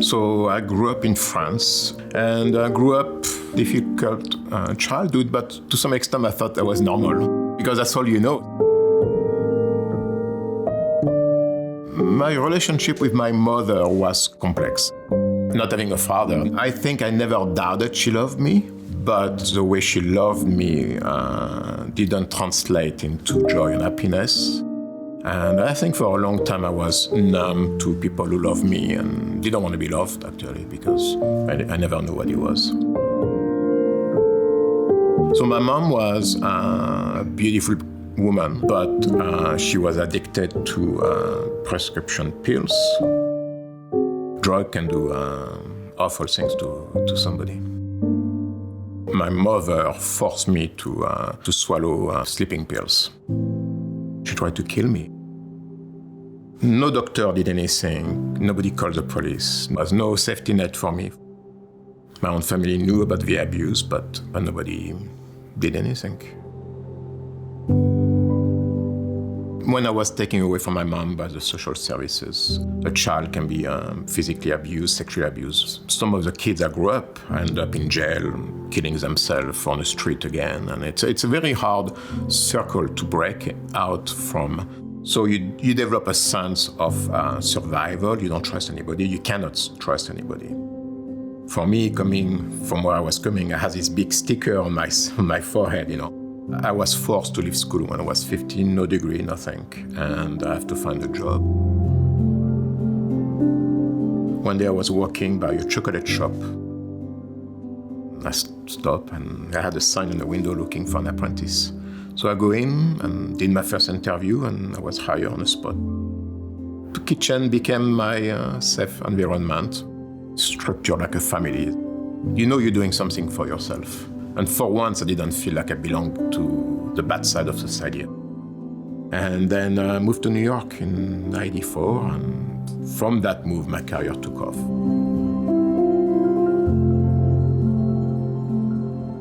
So I grew up in France, and I grew up difficult childhood, but to some extent I thought that was normal, because that's all you know. My relationship with my mother was complex. Not having a father, I think I never doubted she loved me, but the way she loved me didn't translate into joy and happiness. And I think for a long time I was numb to people who love me and didn't want to be loved, actually, because I never knew what it was. So my mom was a beautiful woman, but she was addicted to prescription pills. Drug can do awful things to somebody. My mother forced me to swallow sleeping pills. She tried to kill me. No doctor did anything. Nobody called the police. There was no safety net for me. My own family knew about the abuse, but nobody did anything. When I was taken away from my mom by the social services, a child can be physically abused, sexually abused. Some of the kids I grew up end up in jail, killing themselves on the street again. And it's a very hard circle to break out from. So you develop a sense of survival. You don't trust anybody. You cannot trust anybody. For me, coming from where I was coming, I had this big sticker on my forehead, you know. I was forced to leave school when I was 15, no degree, nothing, and I have to find a job. One day I was walking by a chocolate shop. I stopped and I had a sign in the window looking for an apprentice. So I go in and did my first interview and I was hired on the spot. The kitchen became my safe environment, structured like a family. You know you're doing something for yourself. And for once, I didn't feel like I belonged to the bad side of society. And then I moved to New York in '94, and from that move, my career took off.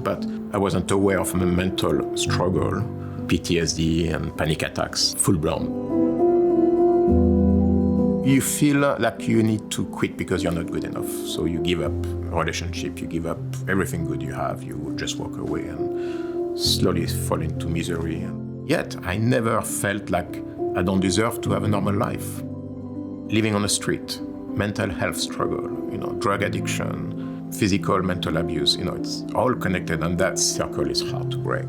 But I wasn't aware of my mental struggle, PTSD and panic attacks, full-blown. You feel like you need to quit because you're not good enough. So you give up a relationship, you give up everything good you have, you just walk away and slowly fall into misery. And yet, I never felt like I don't deserve to have a normal life. Living on the street, mental health struggle, drug addiction, physical, mental abuse, it's all connected, and that circle is hard to break.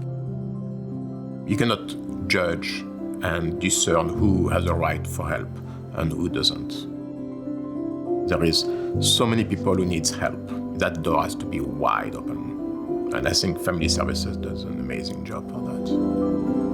You cannot judge and discern who has a right for help and who doesn't. There is so many people who needs help. That door has to be wide open. And I think Family Services does an amazing job for that.